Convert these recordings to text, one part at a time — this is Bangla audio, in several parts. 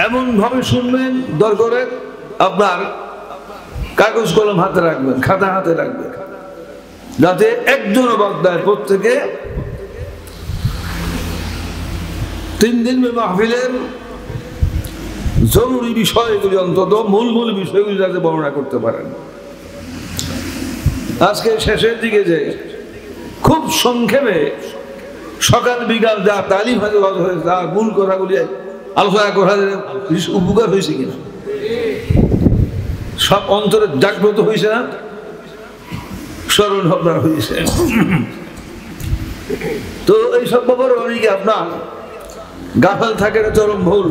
এমন ভাবে শুনবেন, দরকারে আপনার কাগজ কলম হাতে রাখবেন, খাতা হাতে রাখবেন, যাতে একজন বক্তায় প্রত্যেকে 3 দিন মাহফিলের জরুরি বিষয়গুলি, অন্তত মূল বিষয়গুলি যাতে বর্ণনা করতে পারেন। আজকে শেষের দিকে যে খুব সংক্ষেপে সকাল বিকাল যা তালিম হয়েছে, তার মূল কথাগুলি আলোচনা করা উপকার হয়েছে কিনা, সব অন্তরে জাগ্রত হয়েছে না, স্মরণ ভাবনা হয়েছে। তো এইসব ব্যাপারে অনেকে আপনার গাফেল থাকে, চরম ভুল।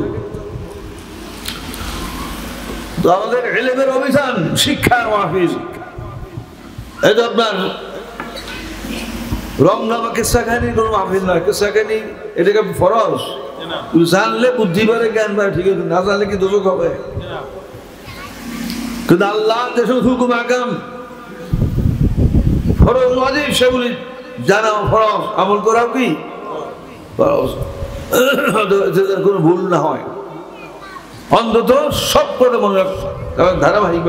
তো আমাদের ইলমের অভিযান, শিক্ষার মাহফিল, এই তো আপনার রঙ্গা বা কিসা কাহিনী কোনো মাহফিল নয়। কিসা কাহিনী এটাকে ফরজ, জানলে বুদ্ধি বাড়ে, জ্ঞান বাড়ে, ঠিক আছে, না জানলে কি দোষক হবে? কিন্তু আল্লাহ যেসব হুকুম আকাম ফরজ ওয়াজিব সেগুলি জানাও ফরজ, আমল করাও কি ফরজ, কোনো ভুল না হয়। অন্তত সব কথা মনে রাখো, ধারাবাহিক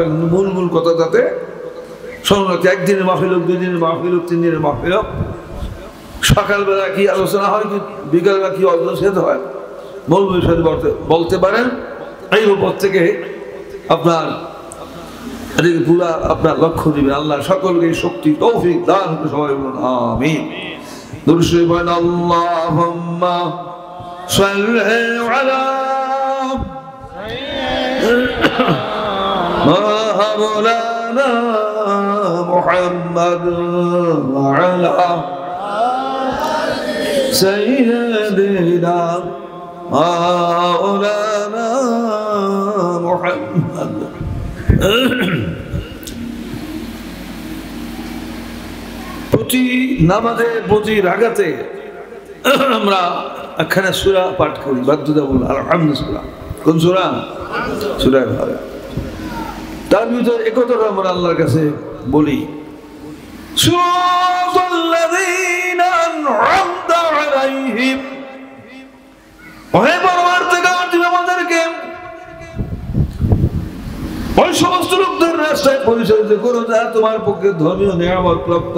মূল কথা যাতে শোনো। একদিনের মাহফিল হোক, 2 দিনের মাহফিল হোক, 3 দিনের মাহফিল হোক, সকালবেলা কি আলোচনা হয়, কি বিকালবেলা কি আলোচনা হয়, মূল বিষয় বলতে পারেন। এই উপর থেকে আপনার পুরা আপনার লক্ষ্য দিবেন। আল্লাহ সকলকে শক্তি তৌফিক দান করে, সবাই বলুন আমিন। দুরূদ শরীফ পড়েন, আল্লাহুম্মা সাল্লি আলা মাওলানা মুহাম্মাদ ওয়া আলা সাইয়্যিদিনা মাওলানা মুহাম্মাদ। প্রতি নামাজে, প্রতি রাকাতে আমরা একখানা সূরা পাঠ করি বাধ্যতামূলক, আলহামদুলিল্লাহ। কোন সূরা? সূরা ফাতিহা। তার ভিতরে একথা আমরা আল্লাহর কাছে বলি, সিরাতাল্লাযীনা আন'আমতা আলাইহিম, ওহে পরওয়ারদিগার তুমি আমাদেরকে ওই সমস্ত লোকদের রাস্তায় পরিচালিত করো যারা তোমার পক্ষে ধর্মীয় নিয়ামত প্রাপ্ত।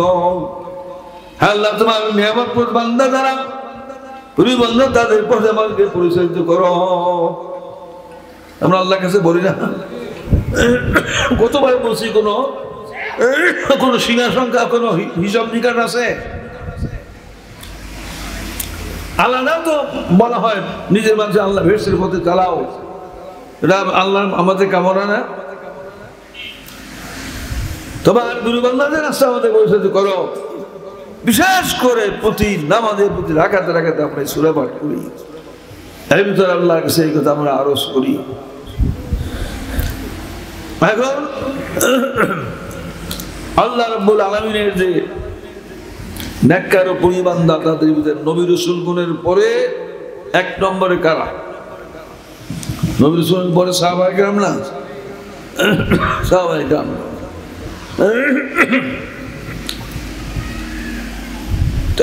হ্যাঁ আল্লাহ, তোমার নিয়ামত বান্দা যারা, তুমি বান্দা তাদের পথে আমাদেরকে পরিচালিত করো। আমরা আল্লাহর কাছে বলি না? কতবার বলছি, কোন সীমা সংখ্যা, কোন হিসাব নিকাশ আছে? আল্লাহ তো বলা হয় নিজের মানুষ আল্লাহ ভেসের পথে চালাও, এটা আল্লাহ আমাদের কামনা না? তোমার দুর্বলদের রাস্তা আমাদের পরিচালিত করো। বিশেষ করে প্রতি নামাজের প্রতি রাকাতে রাকাতে আমরা সূরা পাঠ করি, এর ভিতরে আল্লাহর কাছে এই কথা আমরা আরজ করি। এখন আল্লাহ রাব্বুল আলামিনের যে নেককার ও পরিবান্দা, তাদের ভিতরে নবী রাসূল গুণের পরে 1 নম্বরে কারা? নবী রাসূলের পরে সাহাবায়ে কেরাম না? সাহাবায়ে কেরাম।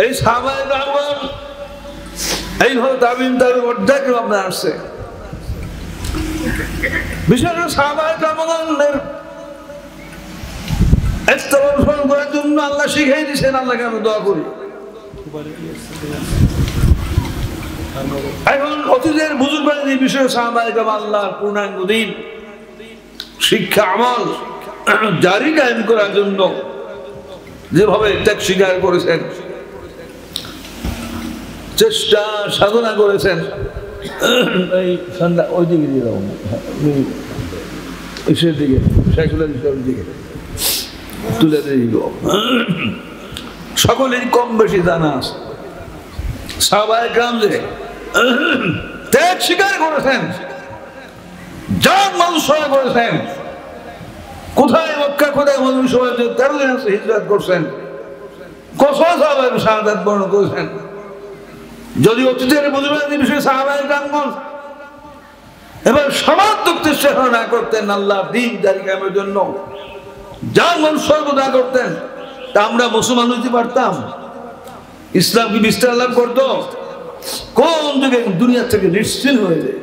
এই সাহাবায়ে কেরাম এইভাবে তাবিন তাবিন অর্ধেক আপনার আসছে। বিশেষ করে সাহাবায়ে কেরামদের অনুসরণ করার জন্য আল্লাহ শিখিয়ে দিয়েছেন। আল্লাহকে আমি দোয়া করি। এখন অতীতের বুজুর্গদের এই বিষয়ে সাহাবায়ে কেরাম আল্লাহর পূর্ণাঙ্গ দিন শিক্ষা আমল জারি কায়েম করার জন্য যেভাবে ত্যাগ স্বীকার করেছেন, চেষ্টা সাধনা করেছেন, এই সন্ধ্যা ওই দিকে দিয়ে দাও, ইসের দিকে, শেখুলের দিকে তুলে দিব। সকলেই কম বেশি জানা আছে সাহাবায়ে কেরাম যে ত্যাগ স্বীকার করেছেন, জান মাল সহায় করেছেন। কোথায় মক্কা, কোথায় মদিনা, সবাই 13 দিন আছে হিজরত করছেন, কত সাহাবায়ে শাহাদাত বরণ করেছেন। যদি অতীতের বুজুর্গদের বিষয়ে সাহাবায়ে কেরাম এবার সমান্তক চেষ্টা না করতেন আল্লাহর দ্বীন জারি কায়েমের জন্য, জান সর্বদা করতেন, তা আমরা মুসলমান হইতে পারতাম? ইসলাম কি বিস্তার লাভ করতো? কোন যুগে দুনিয়া থেকে নিশ্চিল হয়ে যায়।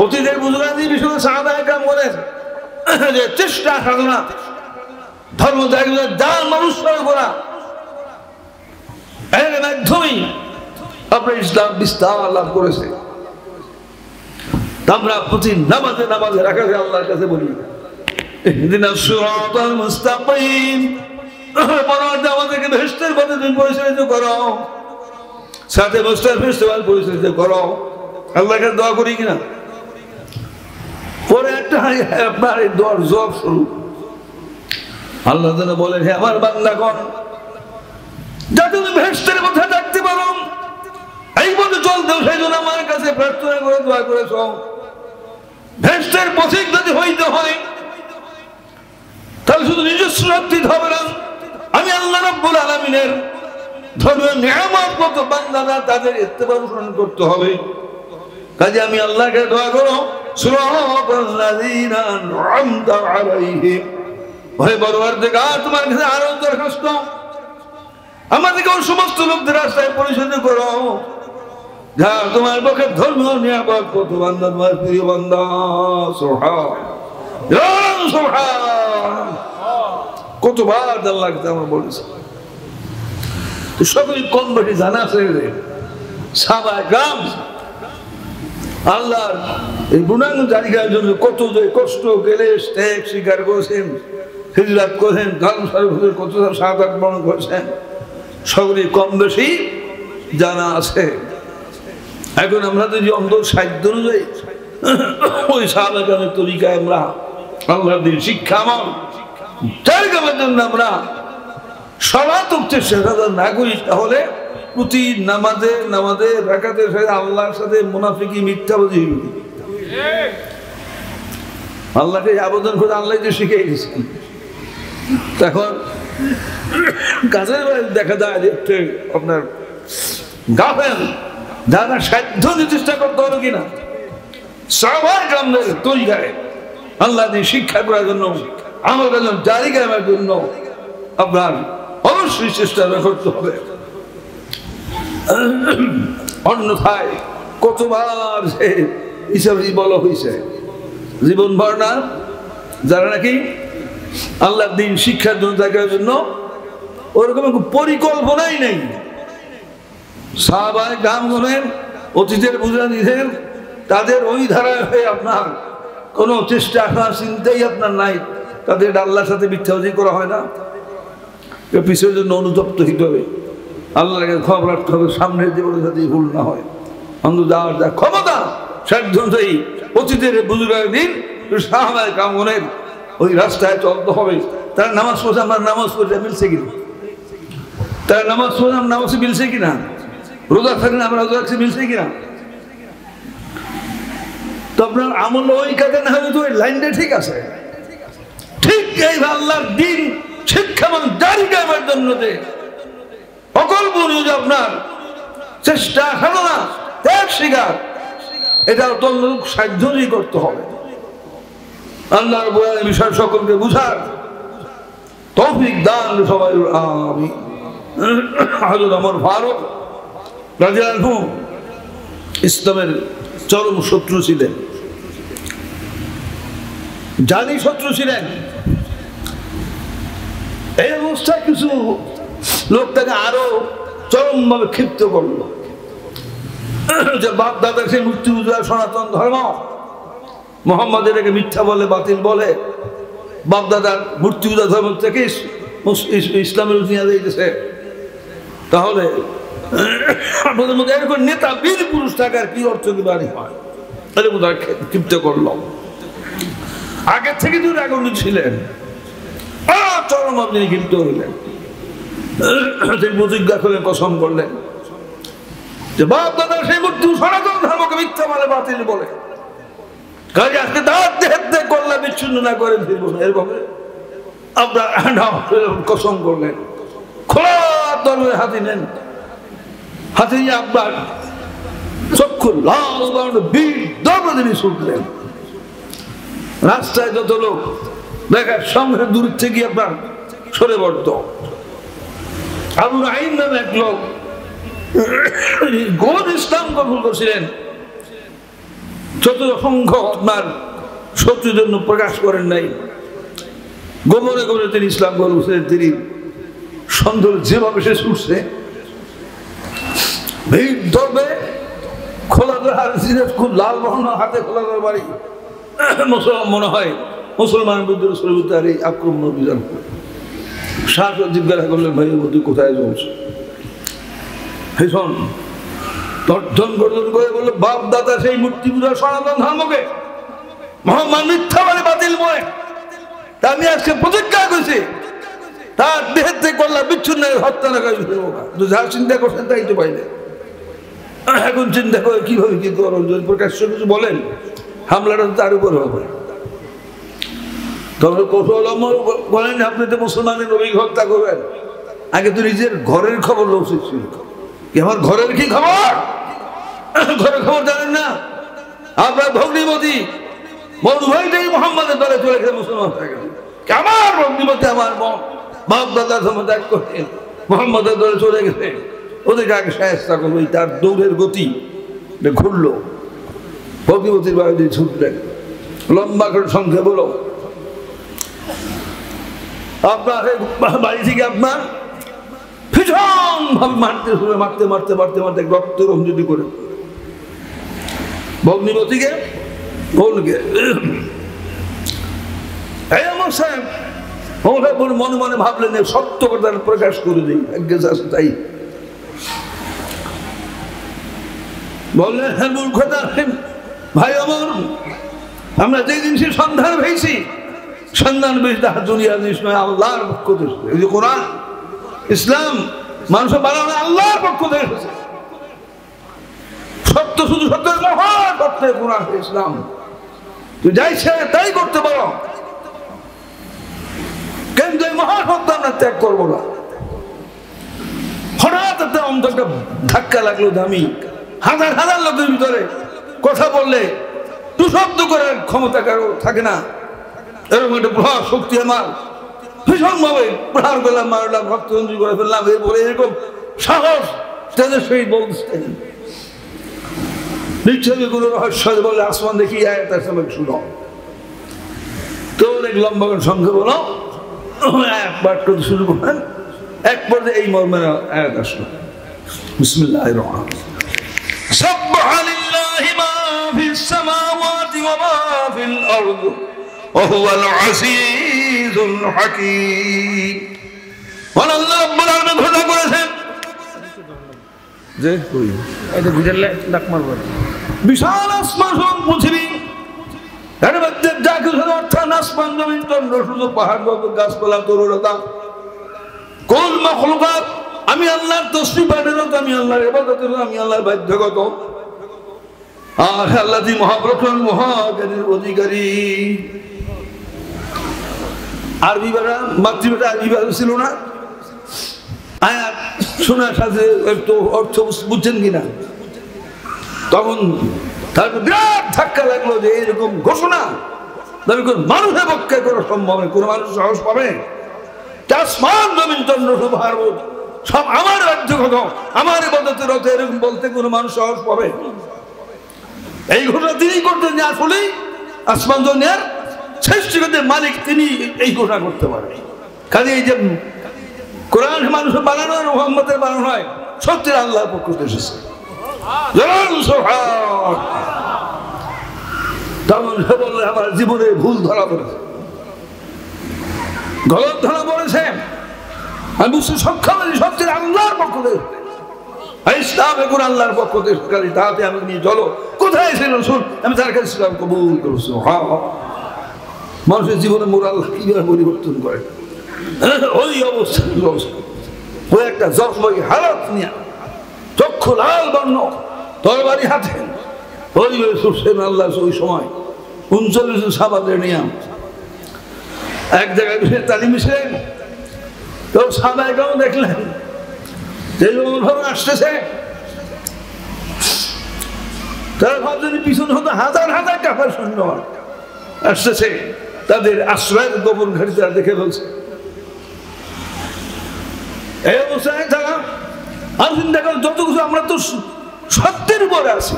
অতীতের বুজুর্গাদি বিষয়ে সাহাবায়ে কেরাম বলেন যে চেষ্টা সাধনা ধর্ম ত্যাগের জান মানুষ করা এর মাধ্যমেই আপনার ইসলাম বিস্তার লাভ করেছে। আমরা প্রতি নামাজে নামাজে রাখা যায় আল্লাহর কাছে বলি ইহদিনাস সিরাতাল মুস্তাকিম, আমাদেরকে বেহেশতের পথে তুমি পরিচালিত করো, সাথে মুস্তাকিম পরিচালিত করো। আল্লাহর কাছে দোয়া করি কিনা? পরে একটা আপনার এই দোয়ার জবাব শুরু। আল্লাহ যেন বলেন, হে আমার বান্দাগণ, যাতে তুমি বেহেশতের পথে থাকতে পারো এই পথে চলতে, সেই জন্য আমার কাছে প্রার্থনা করে দোয়া করেছ। বেহেশতের পথে যদি হইতে হয় তাহলে শুধু নিজস্ব শক্তি হবে না, আমি আল্লাহ রাব্বুল আলামিনের ধর্মীয় নিয়ামত কত বান্দারা তাদের ইত্তেবা অনুসরণ করতে হবে। কাজে আমি আল্লাহকে দোয়া করো, সিরাতাল্লাযীনা আন'আমতা আলাইহিম, হে পরওয়ারদিগার তোমার কাছে আরো দরখাস্ত, আমাদেরকে ওই সমস্ত লোকদের রাস্তায় পরিচালিত করো যা তোমার পক্ষে ধর্মীয় নিয়ামত কত বান্দা তোমার প্রিয় বান্দা। সুবহান সুবহান, কতবার আল্লাহ আমরা বলেছি। সকলে কম বেশি জানা আছে সাহাবায়ে কেরাম আল্লাহর এই গুণাঙ্গ জারি করার জন্য কত যে কষ্ট গেলে ত্যাগ স্বীকার করেছেন, হিজরত করেছেন, কত শাহাদাত বরণ করেছেন, সকলে কম বেশি জানা আছে। এখন আমরা যদি অন্তর সাধ্য অনুযায়ী ওই সাহাবায়ে কেরামের তরিকায় আমরা আল্লাহর দিন শিক্ষা আমল জারি করার জন্য আমরা সর্বাত্মক চেষ্টা না করি, তাহলে প্রতি নামাজে রাকাতের সাথে আল্লাহর সাথে মুনাফিকি মিথ্যাবাদী হইবে। আল্লাহকে আবেদন করে আল্লাহ যে শিখে গেছেন। এখন কাজের বেলায় দেখা যায় যে আপনার গাফেল যারা সাধ্য চেষ্টা করতে হলো কিনা সাহাবায়ে কেরামদের তরিকায় আল্লাহ দিয়ে শিক্ষা করার জন্য, আমল করার জন্য, জারি করার জন্য আপনার অবশ্যই চেষ্টা করতে হবে। অন্যথায় কতবার সে হিসাব বলা হয়েছে জীবন ভর না, যারা নাকি আল্লাহর দিন শিক্ষার জন্য থাকার জন্য ওরকম পরিকল্পনাই নেই। সাহাবায়ে কেরামগণের অতীতের বুঝানিদের তাদের ওই ধারায় হয়ে আপনার কোনো চেষ্টা করার চিন্তাই আপনার নাই, তাদের আল্লাহর সাথে মিথ্যাবাদী করা হয় না। পিছের জন্য অনুতপ্ত হতে হবে, আল্লাহকে খবর রাখতে হবে, সামনের জীবনের সাথে ভুল না হয়। অন্তত যাওয়ার যা ক্ষমতা সাধ্য অনুযায়ী অতীতের বুজুর্গের দিন সাহাবায়ে কেরামগণের ওই রাস্তায় চলতে হবে। তারা নামাজ পড়ছে, আমরা নামাজ পড়তে মিলছে কিনা? তারা নামাজ পড়ে আমরা নামাজে মিলছে কিনা? রোজা থাকলে আমরা রোজা রাখছি মিলছে কিনা? তো আপনার আমল ওই কাজে না হলে তো ওই লাইনটা ঠিক আছে। ঠিক এইভাবে আল্লাহর দিন শিক্ষা এবং জারি করার জন্য যে অকল্পনীয় যে আপনার চেষ্টা সাধনা ত্যাগ স্বীকার, এটা অত্যন্ত সাধ্যই করতে হবে। আল্লাহর বয়ানের বিষয় সকলকে বুঝার তৌফিক দান সবাই আমিন। হযরত ওমর ফারুক রাদিয়াল্লাহু আনহু ইসলামের চরম শত্রু ছিলেন, জানি শত্রু ছিলেন। এই অবস্থায় কিছু লোক তাকে আরো চরম ভাবে ক্ষিপ্ত করলো যে বাপ দাদা সে মূর্তি পূজা সনাতন ধর্ম, মোহাম্মদ এটাকে মিথ্যা বলে, বাতিল বলে, বাপ দাদার মূর্তি পূজা ধর্ম থেকে ইসলামের নিয়ে দিয়েছে। তাহলে আপনাদের মধ্যে এরকম নেতা বীর পুরুষ থাকার কি অর্থ কি বাড়ি হয়? এরকম তারা ক্ষিপ্ত করল। আগের থেকে দূরে আগুন ছিলেন, চরম আপনি ক্ষিপ্ত হইলেন। তিনি প্রতিজ্ঞা করলেন, কসম করলেন যে বাপ দাদা সেই মূর্তি সনাতন ধর্মকে মিথ্যা বলে, বাতিল বলে, কাজে আজকে দাঁত দেহ করলে বিচ্ছিন্ন না করে ফিরব না। এরকম আপনার কসম করলেন। খোলা দরবে হাতি নেন, হাতি নিয়ে আপনার চক্ষু লাল বীর দরবে তিনি ছুটলেন। রাস্তায় যত লোক দেখার সঙ্গে দূর থেকে আপনার সরে পড়ত। আবু রাহিম নামে এক লোক গোল ইসলাম কবুল করছিলেন, শত অসংখ্য আপনার শত্রুর জন্য প্রকাশ করেন নাই, গোপনে গোপনে তিনি ইসলাম বলছেন। তিনি সন্দেহ যেভাবে সে ছুটছে ভিড় ধরবে, খোলা খুব লাল বহন হাতে খোলা বাড়ি, মুসলমান মনে হয় মুসলমান বিরুদ্ধে আর এই আক্রমণ অভিযান। শাহ জিজ্ঞাসা করলেন, ভাই তুই কোথায় চলছে? ভীষণ তর্জন গর্জন করে বললো, বাপ দাদা সেই মূর্তি পূজা সনাতন ধর্মকে মোহাম্মদ মিথ্যাবাদী বাতিল বলে তা আমি আজকে প্রতিজ্ঞা করেছি তার দেহের থেকে করলাম বিচ্ছুন্ন হত্যা না করে যা চিন্তা করছেন তাই তো পাইলে। এখন চিন্তা করে কিভাবে কি করো, যদি প্রকাশ্য কিছু বলেন হামলাটা তার উপর হবে। তবে কৌশল বলেন, আপনি তো মুসলমানের নবী হত্যা করবেন, আগে তো নিজের ঘরের খবর লোক ছিল। আমার ঘরের কি খবর? ঘরের খবর জানেন না? আপনার ভগ্নিমতি মধুভাইটাই মোহাম্মদের দলে চলে গেছে, মুসলমান হয়ে গেছে। আমার ভগ্নিমতি আমার বাপ দাদার সময় ত্যাগ করে মোহাম্মদের দলে চলে গেছে, ওদেরকে আগে সাহায্য করবো। তার দৌড়ের গতি ঘুরলো, ভগ্নিমতির বাড়ি ছুটলেন। লম্বা করে সংখ্যা বলো, আপনার বাড়ি থেকে আপনার ভীষণ ভাবে মারতে মারতে মারতে মারতে মারতে রক্ত রঞ্জিত করে ভগ্নিমতিকে বলকে আমার সাহেব মনে মনে ভাবলেন সত্য কথা প্রকাশ করে দিই, তাই বললেন, হ্যাঁ মূর্খতা ভাই আমার, আমরা যে জিনিসের সন্ধান পেয়েছি সন্ধান বেশি তাহার দুনিয়া জিনিস নয়, আল্লাহর পক্ষ থেকে। এই যে কোরআন ইসলাম মানুষের বানানো আল্লাহর পক্ষ থেকে এসেছে। সত্য শুধু সত্য মহান সত্যের কোরআন ইসলাম, তুই যাইছে তাই করতে পারো, কিন্তু এই মহান সত্য আমরা ত্যাগ করবো না। হঠাৎ একটা অন্তরটা ধাক্কা লাগলো, দামি হাজার হাজার লোকের ভিতরে কথা বললে দু শব্দ করার ক্ষমতা কারো থাকে না, এরকম একটা প্রভাব শক্তি আমার ভীষণ ভাবে প্রহার করলাম, মারলাম, রক্তরঞ্জি করে ফেললাম। এরপরে এরকম সাহস তাদের সহিত বলতেছেন, নিশ্চয়ই কোনো রহস্য বলে আসমান দেখি তার সময় শুনো। তো অনেক লম্বা সঙ্গে বলো, একবার করতে শুরু করেন, এক পর্যায়ে এই মর্মের আয়াত আসলো, বিসমিল্লাহির রহমানির রহিম। সাব্বাহা লিল্লাহি মা ফিস সামাওয়াতি ওয়া মা ফিল আরদি ওয়া হুয়াল আজিজুল হাকীম। আল্লাহ রাব্বুল আলামিন ঘোষণা করেছেন যে এটা বুঝালে ডাক মারব, বিশাল আসমান পৃথিবী, এর মধ্যে যা কিছু অর্থাৎ আসমান জমিন চন্দ্র সূর্য পাহাড় গাছপালা তরুলতা কোন মাখলুকাত আমি আল্লাহর তসবিহ পাঠেরত, আমি আল্লাহর ইবাদতের, আমি আল্লাহর বাধ্যগত। আর আল্লাহ যি মহাপ্রকাশ মহাজ্ঞানের অধিকারী। আরবি ভাষা মাতৃভাষা আরবি ভাষা ছিল না, আয়াত শোনার সাথে একটু অর্থ বুঝছেন কিনা? তখন তার বিরাট ধাক্কা লাগলো যে এরকম ঘোষণা মানুষের পক্ষে করা সম্ভব নয়, কোনো মানুষ সাহস পাবে? আসমান জমিন চন্দ্র পাহাড় সব আমার রাজ্যগত, আমার ইবাদতের রথে, এরকম বলতে কোনো মানুষ সাহস পাবে? এই ঘোষণা তিনি করতেন যে আসলে আসমান জমিনের সৃষ্টিকর্তার মালিক তিনি এই ঘোষণা করতে পারেন। কাজে এই যে কোরআন মানুষের বানানো মুহাম্মদের বানানো হয়, সত্যি আল্লাহর পক্ষ থেকে এসেছে। তখন সে বললে আমার জীবনে ভুল ধরা পড়েছে, গলত ধরা পড়েছে, আমি বুঝতে সক্ষম আছি সত্যি আল্লাহর পক্ষ থেকে। ইসলাম এখন আল্লাহর পক্ষ থেকে, তাহাতে আমি নিয়ে চলো। কোথায় ছিল শুন, আমি তার কাছে ইসলাম কবুল করেছি। মানুষের জীবনে মোরাল কিভাবে পরিবর্তন করে, ওই অবস্থা ওই একটা জজবই হালত নিয়ে চক্ষু লাল বর্ণ তরবারি হাতে ওইভাবে ছুটছেন আল্লাহ। ওই সময় 39 সাহাবাদের নিয়ে এক জায়গায় তালিম ছিলেন, তো সাহাবায়ে কেরাম দেখলেন যে অনুভব আসতেছে, তারা ভাবছেন পিছনে হতো হাজার হাজার কাফের সৈন্য আসতেছে, তাদের আশ্রয়ের গোপন ঘাটি তারা দেখে ফেলছে। এই অবস্থায় তারা আর চিন্তা করেন যত কিছু আমরা তো সত্যের উপরে আছি,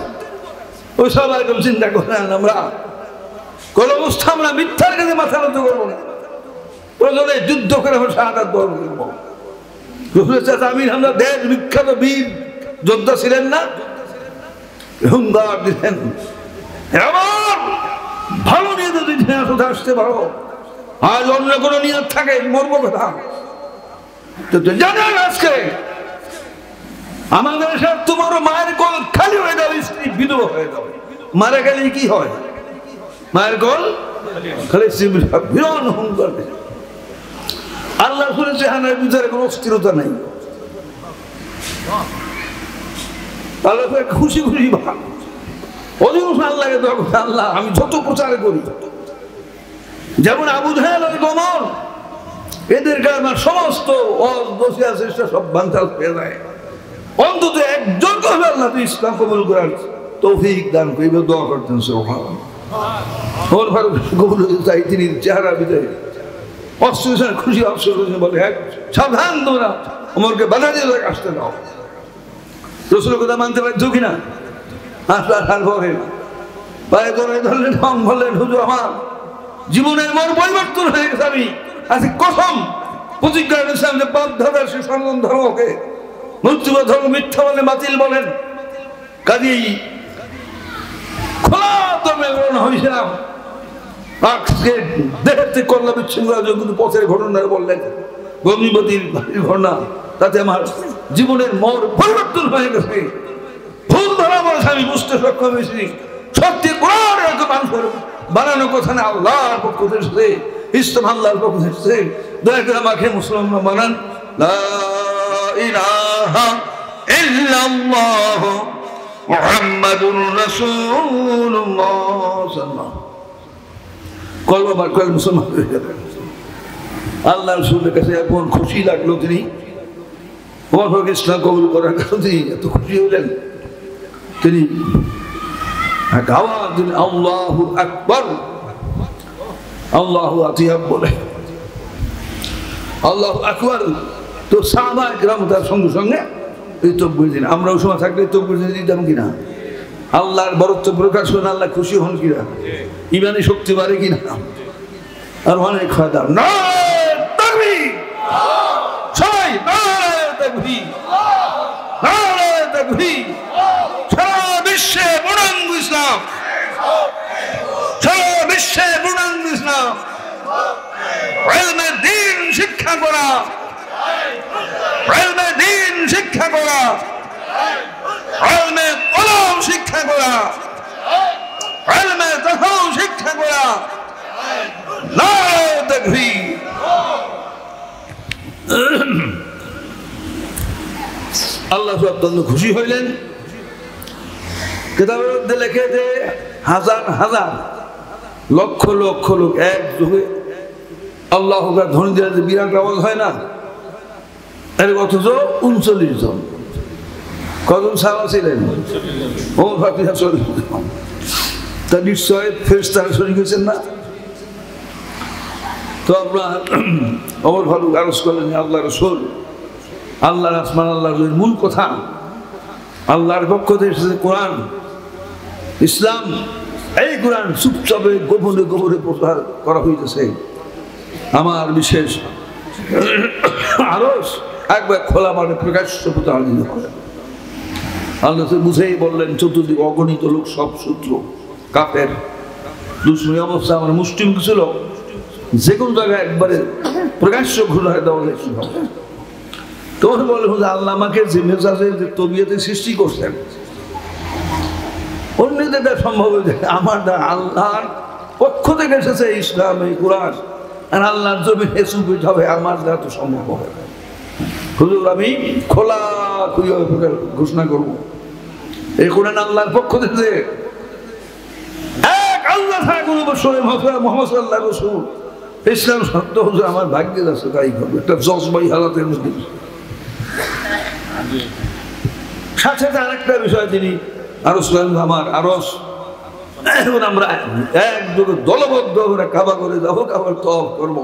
ওই সব একদম চিন্তা করেন। আমরা কোন অবস্থা আমরা মিথ্যার কাছে মাথা নত করবো না, প্রয়োজনে যুদ্ধ করে আমরা শাহাদাত বরণ করবো। আমির হামজা দেশ বিখ্যাত বীর যোদ্ধা ছিলেন না, হুঙ্কার দিলেন এমন ভালো নিয়ে যদি ইতিহাস আসতে পারো, আজ অন্য কোনো নিয়ত থাকে মরবো কথা। জানেন আজকে আমাদের সাথে তোমার মায়ের কোল খালি হয়ে যাবে, স্ত্রী বিধবা হয়ে যাবে। মারা গেলে কি হয়? মায়ের কোল খালি বিরান হুঙ্কার। আল্লাহ শুনেছে হানার ভিতরে কোনো অস্থিরতা নেই। আল্লাহ খুশি খুশি ভাব অধিকাংশ আল্লাহকে দরকার। আল্লাহ আমি যত প্রচার করি, যেমন আবু জাহেল আর ওমর, এদেরকে আমার সমস্ত বসিয়া চেষ্টা সব বাঞ্চাল হয়ে যায়। অন্তত একজন কবে আল্লাহ তুই ইসলাম কবুল করার তৌফিক দান করিবে, দোয়া করতেন। ওমর ফারুক কবুল হতে চাই, তিনি চেহারা ভিতরে অস্ত্র খুশি অবসর বলে, হ্যাঁ সাবধান তোমরা ওমরকে বাধা দিয়ে আসতে দাও। রসুলের কথা মানতে পারছো কিনা? আসার পরে পায়ে ধরে ধরলেন, ঢং বললেন, হুজুর আমার জীবনের মন পরিবর্তন হয়ে গেছে। আমি আজকে কসম প্রতিজ্ঞা করেছিলাম যে পাপ ধর্মের সে সনাতন ধর্মকে মূর্তিবাদ ধর্ম মিথ্যা বলে বাতিল বলেন। কাজেই খোলা ধর্মে গ্রহণ হয়েছিলাম। আজকে দেখতে করলা বিচ্ছিন্ন কিন্তু পথের ঘটনা বললেন, গঙ্গিবতীর ঘটনা, তাতে আমার জীবনের মন পরিবর্তন হয়ে গেছে। ভুল ধরা বলেছে আমি বুঝতে সক্ষম হয়েছি। সত্যি কোরআন মানুষের বানানো কথা না, আল্লাহর পক্ষ থেকে ইসলাম আল্লাহর পক্ষ থেকে। দয়া করে আমাকে মুসলমান বানান। লা ইলাহা ইল্লাল্লাহ মুহাম্মাদুর রাসূলুল্লাহ সাল্লাল্লাহু কলবার কল মুসলমান হয়ে গেলেন। আল্লাহ রাসূলের কাছে এমন খুশি লাগলো, তিনি ওমর ফারুক ইসলাম কবুল করার কারণে তিনি এত খুশি হলেন। তিনি আওয়াজ দিলেন আল্লাহু আকবার, আল্লাহু আতিয়াব বলে আল্লাহু আকবার। তো সাহাবায়ে কেরাম তার সঙ্গে সঙ্গে এই তাকবীর দিন। আমরা ওই সময় থাকলে তাকবীর দিতাম কিনা? আল্লাহর বরত্ব প্রকাশ হন, আল্লাহ খুশি হন কিনা? ইমানে শক্তি বাড়ে কিনা? আর অনেক ফায়দা। নারে তাকবীর, সবাই নারে তাকবীর, নারে তাকবীর। সারা বিশ্বে পূর্ণাঙ্গ ইসলাম, সারা বিশ্বে পূর্ণাঙ্গ ইসলাম। ইলমে দ্বীন শিক্ষা করা, ইলমে দ্বীন শিক্ষা করা, ইলমে কলম শিক্ষা করা, ইলমে তাফসীর শিক্ষা করা। নারে তাকবীর। আল্লাহ অত্যন্ত খুশি হইলেন। কিতাবের মধ্যে লেখে যে হাজার হাজার লক্ষ লক্ষ লোক একযোগে আল্লাহ ধ্বনি দিলে যে বিরাট আওয়াজ হয় না, এর অথচ 39 জন। কজন সাহাবা ছিলেন? ওমর ফারুক তা নিশ্চয় ফেরেশতারা শরীক হয়েছেন না? তো আপনার ওমর ফারুক আরজ করলেন, আল্লাহ রাসূল, আল্লাহর আসমান আল্লাহর মূল কথা, আল্লাহর পক্ষ থেকে এসেছে কোরআন ইসলাম। এই কোরআন চুপচাপে গোপনে গোপনে প্রচার করা হইতেছে। আমার বিশেষ আরজ একবার খোলা মাঠে প্রকাশ্য প্রচারিত হয়। আল্লাহ বুঝেই বললেন, চতুর্দিকে অগণিত লোক, সব শত্রু কাফের দুশ্মনী অবস্থা। আমার মুসলিম কিছু লোক যে কোনো জায়গায় একবারে প্রকাশ্য ঘুরে দেওয়া যায়। তোমার বলে আল্লাহ আমাকে যে মেজাজের যে তবিয়তে সৃষ্টি করছেন, অন্যদের সম্ভব হয়ে যায়, আমার দ্বারা আল্লাহর পক্ষ থেকে এসেছে ইসলাম, এই কোরআন, আর আল্লাহর জমিনে চুপে যাবে, আমার দ্বারা তো সম্ভব হবে। হুজুর আমি খোলা খুলে ঘোষণা করবো, এই কোরআন আল্লাহর পক্ষ থেকে, এক আল্লাহ ছাড়া কোনো বছর মোহাম্মদ সাল্লাল্লাহু আলাইহি রাসূল ইসলাম সত্য। হুজুর আমার ভাগ্যে আছে, তাই করবে। একটা জজবাই হালাতের মধ্যে সাথে আরেকটা বিষয় তিনি আরো আমার আরস, এখন আমরা একযোগে দলবদ্ধ করে কাবা করে যাবো, কাবার তওয়াফ করবো।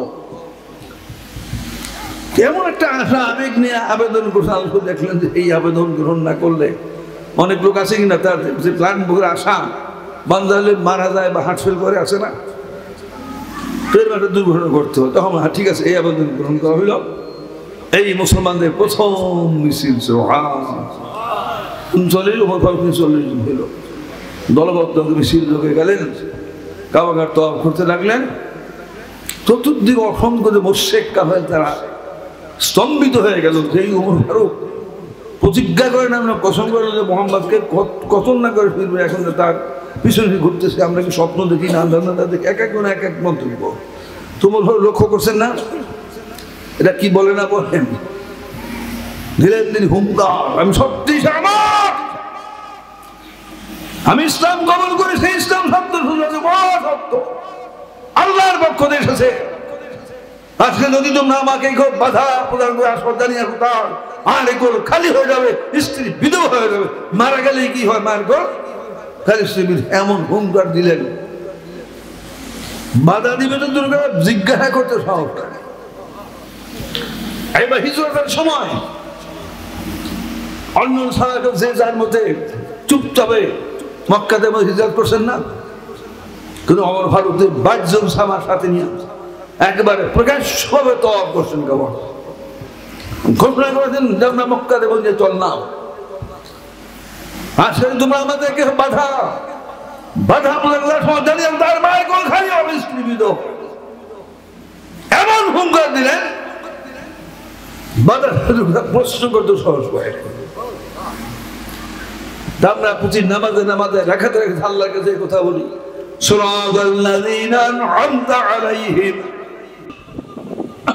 কেমন একটা আশা আবেগ নিয়ে আবেদন করছে। আল্লাহ দেখলেন যে এই আবেদন গ্রহণ না করলে অনেক লোক আছে কিনা তার যে প্ল্যান করে আশা বান্দা হলে মারা যায় বা হার্ট ফেল করে, আছে না, একটা দুর্ঘটনা ঘটতে হয়, তখন ঠিক আছে এই আবেদন গ্রহণ করা হইল। এই মুসলমানদের প্রথম মিছিল হইল, দলবদ্ধ মিছিল লোকে গেলেন, কাবাগার তওয়াফ করতে লাগলেন। চতুর্দিকে অসংখ্য যে মুশরিক কাফের তারা স্তম্ভিত হয়ে গেল। যেই ওমর ফারুক প্রতিজ্ঞা করেন, আমরা কসম করে যে মোহাম্মদকে কতল না করে ফিরবে, এখন তার পিছনে ঘুরতেছে, আমরা কি স্বপ্ন দেখি না দেখি, এক একজন এক এক মন্তব্য। তোমার লক্ষ্য করছেন না এটা কি বলে না বলেন, ধীরে ধীরে হুঙ্কার, আমি সত্যি আমি ইসলাম কবুল করি, সেই ইসলাম সত্য সত্য আল্লাহর পক্ষ থেকে এসেছে। আজকে যদি তোমরা আমাকে খুব বাধা প্রদান করে আসপানি আর এগুলো খালি হয়ে যাবে, স্ত্রী বিধবা হয়ে যাবে, মারা গেলে কি হয়, মার গোল খালি স্ত্রী। এমন হুঙ্কার দিলেন, বাধা দিবে তো দুর্গা জিজ্ঞাসা করতে সাহস করে। এবার হিজরতের সময় অন্য সাহায্য যে যার মধ্যে চুপচাপে মক্কাতে হিজরত করছেন না, কিন্তু আমার ভারতের 22 জন সাহাবার সাথে নিয়ে একেবারে প্রকাশ্যভাবে তওয়াফ করছেন, কাবা ঘোষণা করেছেন যে আমরা মক্কাতে বলছে চল না, আসলে তোমরা আমাদেরকে বাধা বাধা জানিয়ে তার মায়ের কোল খালি হবে, স্ত্রী বিধবা। এমন হুঙ্কার দিলেন বাধা প্রশ্ন করতে সহজ হয়। আমরা প্রতি নামাজে নামাজে রাখাতে রাখাতে আল্লাহর কাছে কথা বলি,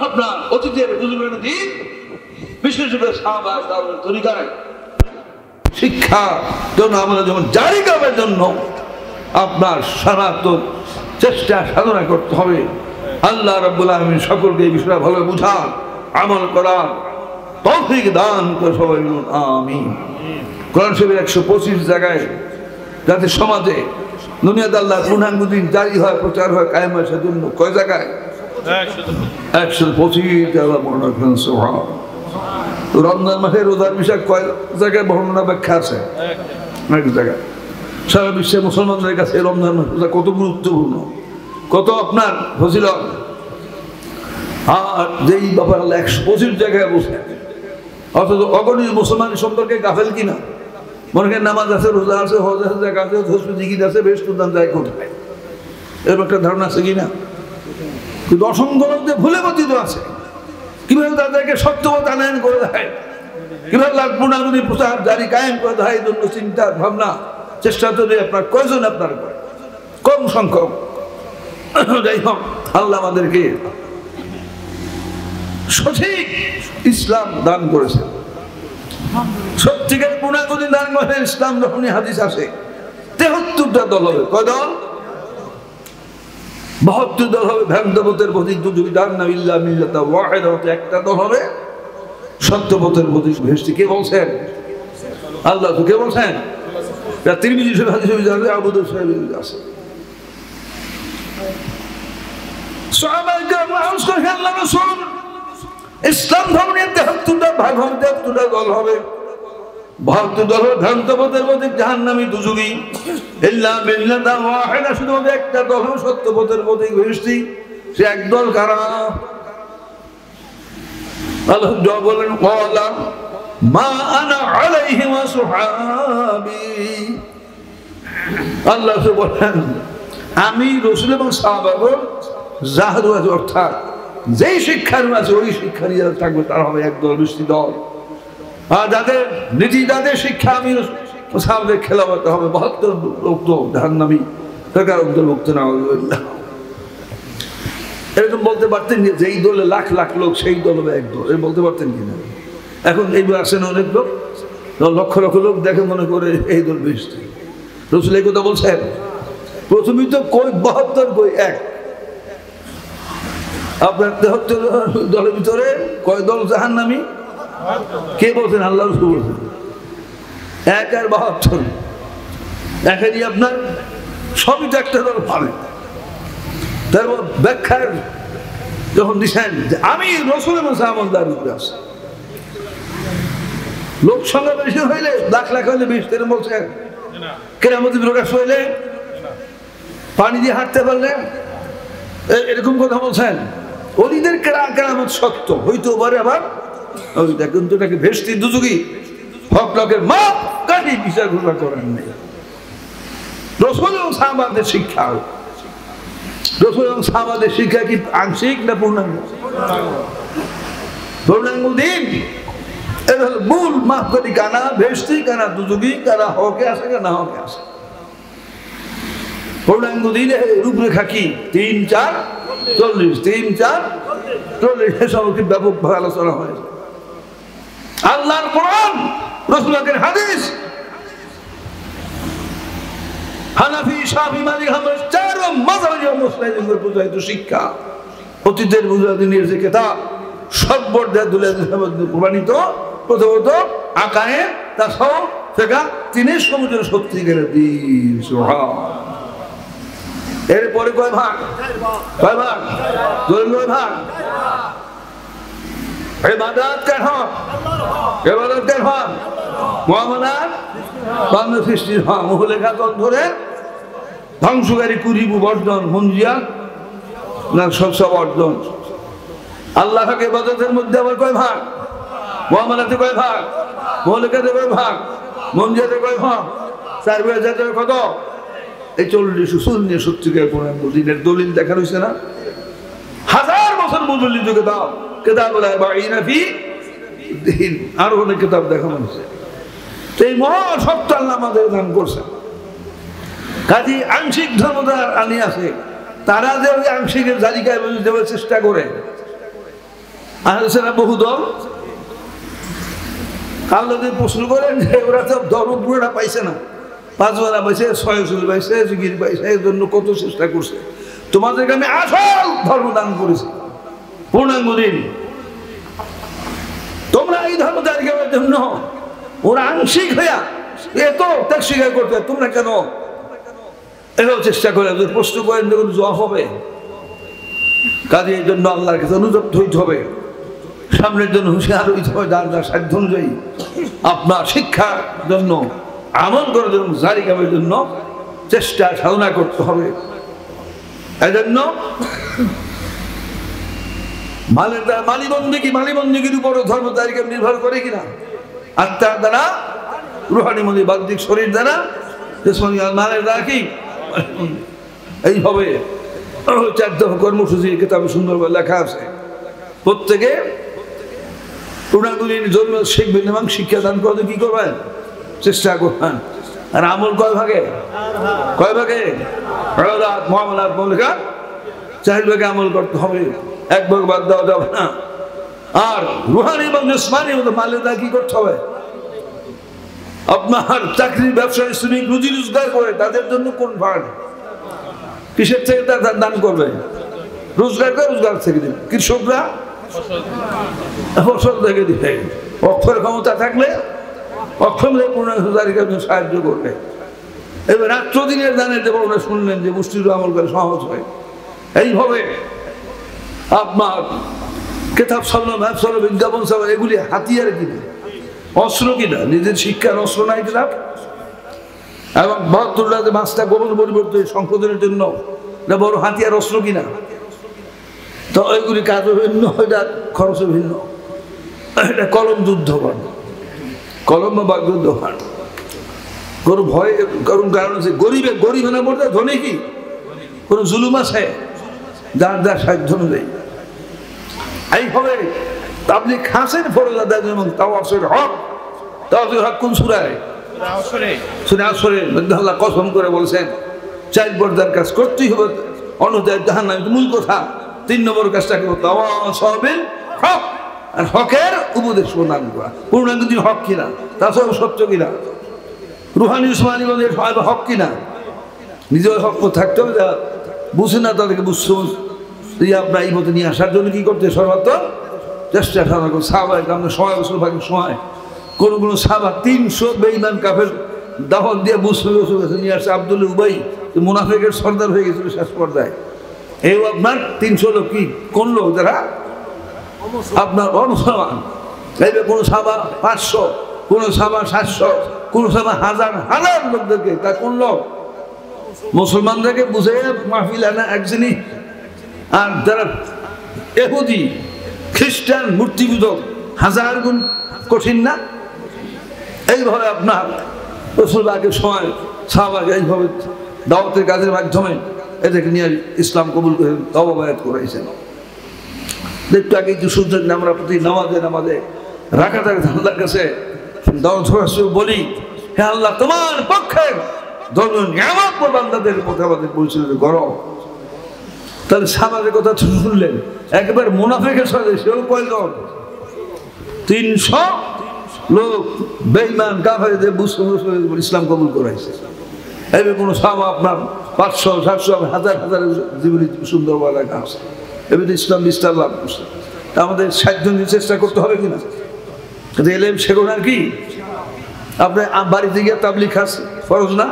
আপনার অতীতের দিন বিশেষ করে তরিকায় শিক্ষা জন্য আমরা যেমন জারি করার জন্য আপনার সনাতন চেষ্টা সাধনা করতে হবে। আল্লাহ রাব্বুল আলামিন সকলকে এই বিষয়টা ভালো বুঝান, আমল করার তৌফিক দান করে সবাই বলুন আমিন। কোরআন শরীফের 125 জায়গায় যাতে সমাজে দুনিয়াতে আল্লাহ পূর্ণাঙ্গ দিন জারি হয়, প্রচার হয়, কায়েম হয়, সেজন্য কয় জায়গায় 125 আল্লাহ বর্ণনা করেন। সুবহান। তো রমজান মাসে রোজার বিষয় কয় জায়গায় বর্ণনা ব্যাখ্যা আছে, এক জায়গায়। সারা বিশ্বের মুসলমানদের কাছে রমজান মাস কত গুরুত্বপূর্ণ, কত আপনার ফজিলত, আর যেই ব্যাপার আল্লাহ 125 জায়গায় বসে, অথচ অগণিত মুসলমান সম্পর্কে গাফেল কিনা, মনে করেন নামাজ আছে, রোজা আছে, হজ আছে, যাকাত আছে, ধর্ম জিকির আছে, বেশ তুদান যায় কোথায়, এরকম একটা ধারণা আছে কিনা? কিন্তু অসংখ্য লোকদের ভুলে পতিত আছে। কিভাবে তাদেরকে সত্যবত আনয়ন করে দেয়, কিভাবে পূর্ণাঙ্গী প্রচার জারি কায়েম করে দেয়, এই জন্য চিন্তা ভাবনা চেষ্টা তো আপনার কয়জন আপনার কম সংখ্যক। যাই হোক, আল্লাহ আমাদেরকে সঠিক ইসলাম দান করেছে, সত্যিকার পূর্ণাঙ্গী দান করে ইসলাম। যখনই হাদিস আসে 73টা দল হবে, কয় দল? 72 দল হবে ভ্রান্তপথের প্রতীক, দুবিধান না ইল্লা মিল্লাতা ওয়াহিদা, একটা দল হবে সত্যপথের প্রতীক ভেস্টি। কে বলছেন? আল্লাহ। তো কে বলছেন? তিরমিজি শরীফ হাদিস আছে, আবু দাউদ শরীফ আছে। সাহাবায়ে কেরাম আরজ করেন, আল্লাহর রাসূল ইসলাম ধর্মের 73টা ভাগ হবে, 73টা দল হবে। 72 দল হবে ভ্রান্তপথের প্রতীক, জাহান্নামী, দুজুগী। ইল্লা মিল্লাতা ওয়াহিদা, শুধু একটা দল হবে সত্যপথের প্রতীক ভেস্টি। সে একদল কারা? আল্লাহ জবাব বলেন, ক্বালা মা আনা আলাইহি ওয়া সুহাবী। আল্লাহ বলেন, আমি রাসূল এবং সাহাবাগণ যাহার আছে, অর্থাৎ যেই শিক্ষার আছে ওই শিক্ষা নিয়ে থাকবে, তারা হবে একদল মিষ্টি দল। আর যাদের নীতি, যাদের শিক্ষা আমি সাহাবাদের খেলাফতে হবে, 72 লোক তো জাহান্নামী, তারা অন্তর্ভুক্ত না হবে। এরকম বলতে পারতেন যে যেই দলে লাখ লাখ লোক সেই দল হবে এক দল, এর বলতে পারতেন কিনা? এখন এইবার আসেন অনেক লোক, লক্ষ লক্ষ লোক দেখে মনে করে এই দল বেশি। রাসূল এই কথা বলছেন, প্রথমেই তো কই 72 কই এক। আপনার 73 দলের ভিতরে কয় দল জাহান্নামী? কে বলছেন? আল্লাহ রাসূল বলছেন। 1 আর 72 এখানে আপনার সবই তো একটা দল পাবে। তারপর ব্যাখ্যার যখন দিচ্ছেন যে আমি রাসূল এবং সাহাবাদের উপরে আছি, লোক সংখ্যা বেশি হইলে লাখ লাখ হইলে 20 বলছেন, কেরামতি প্রকাশ হইলে পানি দিয়ে হাঁটতে পারলে এরকম কথা বলছেন। অলিদের কেরামত সত্য হইতেও পারে, আবার ওই দেখুন তো এটাকে ভেস্তি দুযুগী হক লোকের মাপ কাটি বিচার ঘোষণা করেন নেই। রাসূল এবং সাহাবাদের শিক্ষা, রাসূল এবং সাহাবাদের শিক্ষা কি আংশিক না পূর্ণাঙ্গ? পূর্ণাঙ্গ দিন এটা হলো মূল মাপ কাটি, কানা ভেস্তি, কানা দুযুগী, কানা হকে আসে না হকে আসে। পূর্ণাঙ্গ দিনে রূপরেখা কি? ৩, ৪, ৪০, ৩, ৪, ৪০ এসবকে ব্যাপকভাবে আলোচনা হয়েছে। আল্লাহর কোরআন, রাসূলের হাদিস, হানাফি, শাফি, মালিকি, হাম্বলি চার মাযহাবের মুসলিমদের প্রচারিত শিক্ষা, অতীতের মুজাহিদিনের যে কিতাব সর্বদাই প্রমাণিত, প্রথমত আকায়ে তাসাউফ ফিকহ, তিনি সমুদ্রের সত্যিকারের দ্বীন। সুবহানাল্লাহ। এরপরে কয় ভাগ? কয় ভাগ? কয় ভাগ? ইবাদত কার হক? ইবাদত কার হক? মুআমালাত বান্দা সৃষ্টির হক। মুহলেখা ধরে ধ্বংসকারী কুরিবু বর্জন, মুনজিয়া না সব অর্জন। আল্লাহ হক ইবাদতের মধ্যে আবার কয় ভাগ? মুআমালাতে কয় ভাগ? মুহলেখাতে কয় ভাগ? মুনজিয়াতে কয় ভাগ? ৪ ভাগের কত? এই ৪০ উসুল নিয়ে সত্যিকার পূর্ণাঙ্গ দিনের দলিল দেখা রয়েছে না? হাজার বছর মুদল্লিত কিতাব, কিতাবুল আরবাঈনা ফি দ্বীন, আরো অনেক কিতাব দেখানো হয়েছে। এই মহা সত্য আল্লাহ আমাদের দান করছে। কাজী আংশিক ধর্মদার আনি আছে, তারা যে ওই আংশিকের জালিকায় দেওয়ার চেষ্টা করে, আহলে বহু দল আল্লাহ প্রশ্ন করেন যে ওরা তো ধর্ম পুরোটা পাইছে না, ৫ বেলা পাইছে, ৬ উসুল পাইছে, জিকির পাইছে, এর জন্য কত চেষ্টা করছে। তোমাদেরকে আমি আসল ধর্ম দান করেছি, পূর্ণাঙ্গ দিন। তোমরা এই ধর্ম দান করার জন্য ওরা আংশিক হইয়া এত ত্যাগ স্বীকার করতে, তোমরা কেন এটাও চেষ্টা করে? প্রশ্ন করেন দেখুন জবাব হবে। কাজে এই জন্য আল্লাহর কাছে অনুতপ্ত হইতে হবে, সামনের জন্য হুঁশিয়ার হইতে হবে, যার যার সাধ্য অনুযায়ী আপনার শিক্ষার জন্য, আমল করার জন্য, জারি কামের জন্য চেষ্টা সাধনা করতে হবে। এজন্য মালিবন্দিগির উপরও ধর্ম জারিকাম নির্ভর করে কিনা? আত্মার দ্বারা, রুহানি মন্দির বাহ্যিক শরীর দ্বারা, মালের দ্বারা কি এইভাবে 4 দফা কর্মসূচির কিতাবে সুন্দরভাবে লেখা আছে। প্রত্যেকে পূর্ণাঙ্গুলির জন্য শিখবেন এবং শিক্ষাদান করতে কি করবেন? চেষ্টা করবেন। আর আমল কয় ভাগে? কয় ভাগে? ইবাদত, মুআমালাত, মুহলেখা 4 ভাগে আমল করতে হবে, 1 ভাগ বাদ দেওয়া যাবে না। আর রুহানি এবং জিসমানি মালের দ্বারা কি করতে হবে? আপনার চাকরি, ব্যবসায়ী, শ্রমিক রুজি রোজগার করে, তাদের জন্য কোন ভাগ? কিসের থেকে তার দান করবে? রোজগার করে, রোজগার থেকে দিবে। কৃষকরা ফসল থেকে দিবে। অক্ষর ক্ষমতা থাকলে অক্ষম পূর্ণাঙ্গ সাহায্য করবে। এবার রাত্র দিনের দানের দেবো, ওরা শুনলেন যে মুষ্টির আমল করে সহজ হয়। এইভাবে আপনার কেতাব সামনে, ব্যবসা, বিজ্ঞাপন সব, এগুলি হাতিয়ার কিনা, অস্ত্র কিনা, নিজের শিক্ষার অস্ত্র নাই কিনা, এবং ৭২ 5টা গোপন পরিবর্তন সংশোধনের জন্য বড় হাতিয়ার অস্ত্র কিনা। তো ওইগুলি কাজও ভিন্ন, ওইটা খরচও ভিন্ন। এটা কলম যুদ্ধ করেন, কলম বা যুদ্ধ করেন। কোনো ভয়, কারণ হচ্ছে গরিব না বলতে ধনী কি কোনো জুলুম আছে? যার যার সাধ্য অনুযায়ী এইভাবে আপনি খাসের ফরজ আদায় এবং তাওয়াসুল হক। তাওয়াসুল হক কোন সূরায়? সূরা আসরের মধ্যে আল্লাহ কসম করে বলছেন 4 পর্দার কাজ করতেই হবে, অন্যথায় জাহান্নামে। মূল কথা 3 নম্বর কাজটা কি? তাওয়াসুল হক, আর হকের উপদেশ প্রদান করা। পূর্ণাঙ্গ দিন হক কিনা, তাছাড়াও সত্য কিনা, রুহানি উসমানি হক কিনা, নিজের হক থাকতে হবে। যা বুঝে না তাদেরকে বুঝতে আপনার এই মতো নিয়ে আসার জন্য কি করতে সর্বাত্মক চেষ্টা সাধনা করুন। সাহাবায়ে কেরামের সময় বছর ভাগের সময় কোনো সাহাবা 300 বেঈমান কাফের দাফন দিয়ে মুসলিম নিয়ে আসছে। আব্দুল উবাই মুনাফিকের সর্দার হয়ে গেছিল শেষ পর্যায়ে। এই আপনার 300 লোক কি কোন লোক যারা আপনার অমুসলমান। এইভাবে কোনো সাহাবা 500, কোনো সাহাবা 700, কোনো সাহাবা হাজার হাজার লোকদেরকে, তা কোন লোক মুসলমানদেরকে বুঝে মাহফিল আনা এক জিনিস, আর যারা ইহুদি খ্রিস্টান মূর্তি পূজক হাজার গুণ কঠিন না? এইভাবে আপনার রসুল আগের সময় সাহাবাকে এইভাবে দাওয়াতের কাজের মাধ্যমে এদেরকে নিয়ে ইসলাম কবুল করে তওবা বায়াত করাইছেন। একটু আগে একটু শুনছেন আমরা প্রতি নামাজে রাখা থাকে আল্লাহর কাছে বলি, হে আল্লাহ তোমার পক্ষের ধর্মীয় নিয়ামত বান্দাদের কথা আমাদের পরিচালনা করো। তাহলে সামাজের কথা শুনলেন, একবার মুনাফিকের সাথে সেও কয়জন 300 লোক বেঈমান কাফেরদের ইসলাম কবুল করাইছে। এবার কোনো সামা আপনার 500 700 হাজার জীবনী সুন্দর লেখা আছে, এবার ইসলাম বিস্তার লাভ করছে। তা আমাদের সাহায্য নিয়ে চেষ্টা করতে হবে কিনা? এলেম শেখুন আর কি, আপনার বাড়িতে গিয়ে তাবলিগ আছে ফরজ না?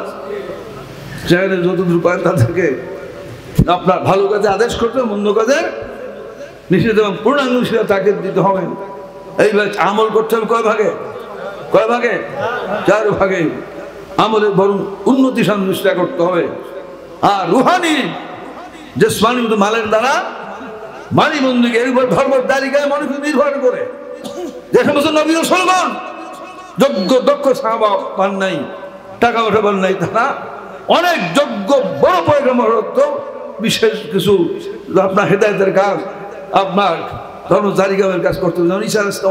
সেখানে যতদূর পারেন তাদেরকে আপনার ভালো কাজে আদেশ করতে, মন্দ কাজে নিষেধ এবং পূর্ণাঙ্গ তাকে দিতে হবে। এইবার আমল করতে হবে কয় ভাগে? 4 ভাগে আমলের বরং উন্নতি চেষ্টা করতে হবে। আর রুহানি জিসমানি মালের দ্বারা মানি বন্ধুকে এর উপর ধর্মের তালিকায় মানুষ নির্ভর করে। যে সমস্ত নবী রাসূলগণ যোগ্য দক্ষ সাহাবা পান নাই, টাকা পয়সা পান নাই, তারা অনেক যোগ্য বড় পয়গম্বর হতো। বিশেষ কিছু আপনার হেদায়েতের কাজ, আপনার ধর্ম জারিগামের কাজ করতে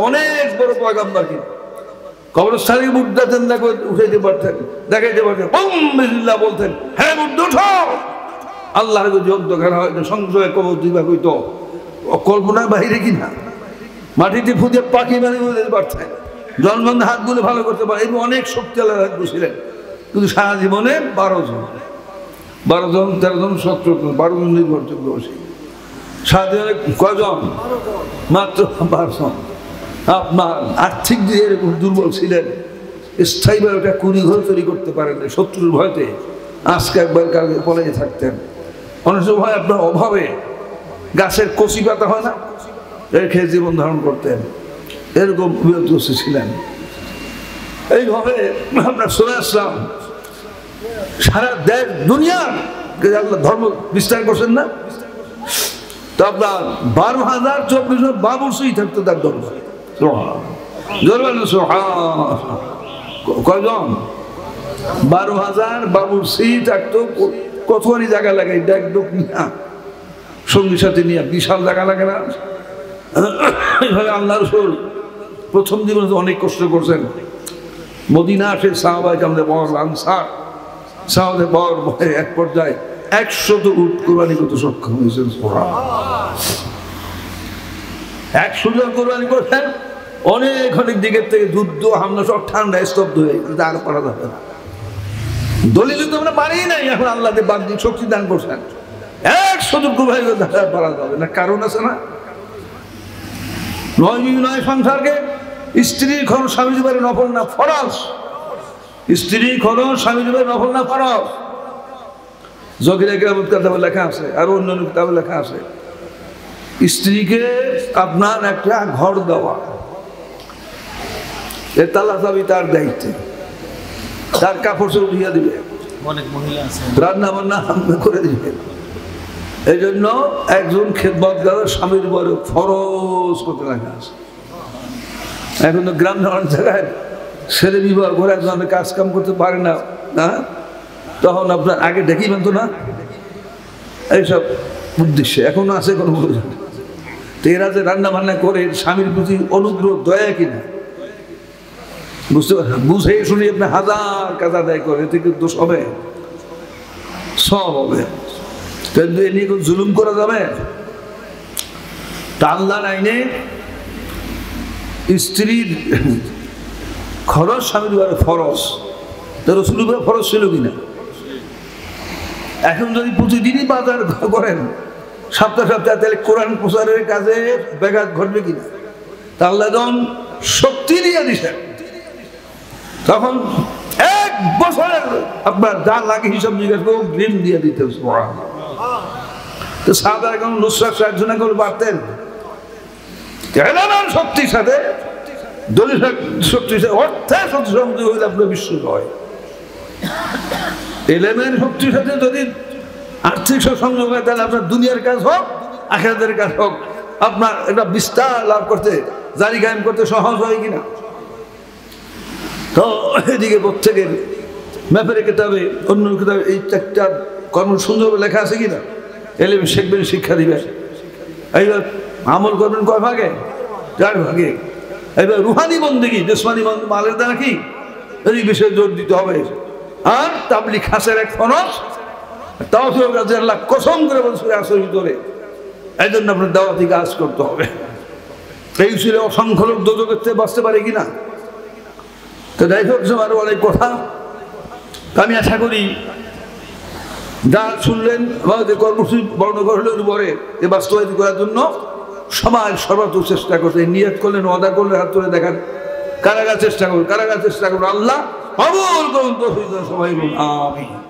অনেক বড় পয়গম্বর কি কবরস্থানে মুদ্রা উঠাইতে পারতেন, দেখাইতে পারতেন, বলতেন হ্যাঁ মুদ্রা উঠো। আল্লাহর যুদ্ধ খেলা হয়তো সংশয় কবর দিবা হইতো কল্পনার বাহিরে কিনা, মাটিতে ফুদে পাখি মানে বলতে পারতেন, জন্মবন্ধ হাতগুলো ভালো করতে পারে। এবং অনেক শক্তি আল্লাহ ছিলেন, কিন্তু সারা জীবনে 12 জন 13 জন 17 জন 12 জন নির্ভরযোগ্য। সারা জীবনে কয়জন? মাত্র 12 জন। আপনার আর্থিক দিকে এরকম দুর্বল ছিলেন, স্থায়ীভাবে একটা কুড়ি ঘর তৈরি করতে পারেন না শত্রুর ভয়তে। আজকে একবার কালকে পলাইয়ে থাকতেন। অনেক সময় আপনার অভাবে গাছের কচি পাতা হয় না, এর খেয়ে জীবন ধারণ করতেন। এরকম বিপদগ্রস্ত ছিলেন। এইভাবে আপনার চলে আসলাম সারা দেশ দুনিয়ার আল্লাহ ধর্ম বিস্তার করছেন না? তো আপনার 12,024 বাবুর্চি থাকতো তার দরবারে। কয়জন? 12,000 বাবুর্চি থাকতো। কতখানি জায়গা লাগাই একদম সঙ্গী সাথে নিয়ে বিশাল জায়গা লাগে না? এইভাবে আল্লাহ রাসূল প্রথম জীবনে অনেক কষ্ট করছেন। মদিনা আসে সাহাবায়ে কেরামের বড় আনসার সাহাবাদের বড় ভয়ে এক পর্যায়ে 100 উট কোরবানি করতে সক্ষম হয়েছেন। 100 জন কোরবানি করছেন। অনেক দিকের থেকে যুদ্ধ হামলা সব ঠান্ডা স্তব্ধ হয়ে গেছে, আর পারা যাবে না। দলিল তো আমরা পারি নাই, এখন আল্লাহ বাহ্যিক শক্তি দান করছেন। 100 জন কোরবানি করতে পারা যাবে না, কারণ আছে না? 9 সংসারকে স্ত্রীর খরচ স্বামী জীবনের নফল না ফরজ। স্ত্রীর খরচ স্বামী জীবনের নফল না ফরজ। জকিরা কিরামত কিতাবে লেখা আছে, আর অন্যান্য কিতাবে লেখা আছে স্ত্রীকে আপনার একটা ঘর দেওয়া, এর তালা চাবি তার দায়িত্বে, তার কাপড় চোপড় দিয়ে দিবে, অনেক মহিলা আছে রান্না বান্না করে দিবে। এই জন্য একজন খেদমতগার স্বামীর বড় ফরজ করতে লেখা আছে। এখন তো গ্রাম ধরনের জায়গায় ছেলে বিবাহ করে একজন কাজ কাম করতে পারে না, তখন আপনার আগে ডেকেই বানতো না এইসব উদ্দেশ্যে। এখনো আছে কোনো তো এরা যে রান্না বান্না করে স্বামীর প্রতি অনুগ্রহ দয়া কিনা বুঝতে পারেন, বুঝে শুনে আপনি হাজার কাজ আদায় করে, এতে কিন্তু দোষ হবে, সব হবে। কিন্তু এ নিয়ে জুলুম করা যাবে? আল্লাহর আইনে স্ত্রীর খরচ স্বামীর বারে ফরজ, তো রাসূলের বারে ফরজ ছিল কিনা? এখন যদি প্রতিদিনই বাজার করেন সপ্তাহে, তাহলে কোরআন প্রচারের কাজে ব্যাঘাত ঘটবে কিনা? তা আল্লাহ যখন শক্তি দিয়ে দিছেন, তখন 1 বছরের আপনার যা লাগে হিসাব জিজ্ঞাসা করে ঋণ দিয়ে দিতে। তো সাহাবায়ে এখন নুসরাত সাহায্য করে পারতেন, শক্তির সাথে দলিল শক্তির সাথে অর্থের শক্তি হইলে আপনার বিশ্ব হয়। এলেমের শক্তির সাথে যদি আর্থিক সংযোগ হয় তাহলে আপনার দুনিয়ার কাজ হোক আখিরাতের কাজ হোক আপনার একটা বিস্তার লাভ করতে জারি কায়েম করতে সহজ হয় কিনা। তো এদিকে প্রত্যেকের ম্যাপের কিতাবে অন্য কিতাবে এই চারটা কর্ম সুন্দরভাবে লেখা আছে কিনা, এলেম শিখবেন শিক্ষা দিবেন। এইবার আমল করবেন কয় ভাগে? 4 ভাগে। এইবার রুহানি বন্দেগী জিসমানি মালের দ্বারা কি এই বিষয়ে জোর দিতে হবে। আর তাবলিগ খাসের এক ফরজ তাওহীদ কাজে আল্লাহ কসম করে বলছে আসর ভিতরে, এই জন্য আপনার দাওয়াতি কাজ করতে হবে। এই ছিল অসংখ্য লোক দোজখের থেকে বাঁচতে পারে কিনা। তো যাই হোক, আরো অনেক কথা আমি আশা করি যা শুনলেন আমাদের কর্মসূচি বর্ণনা করলেন উপরে এ বাস্তবায়িত করার জন্য সবাই সর্বাত্মক চেষ্টা করছে। নিয়ত করলেন, ওয়াদা করলেন, হাত তুলে দেখান কারাগার চেষ্টা করুন, কারাগার চেষ্টা করুন। আল্লাহ কবুল করুন। তো সবাই বলুন আমিন।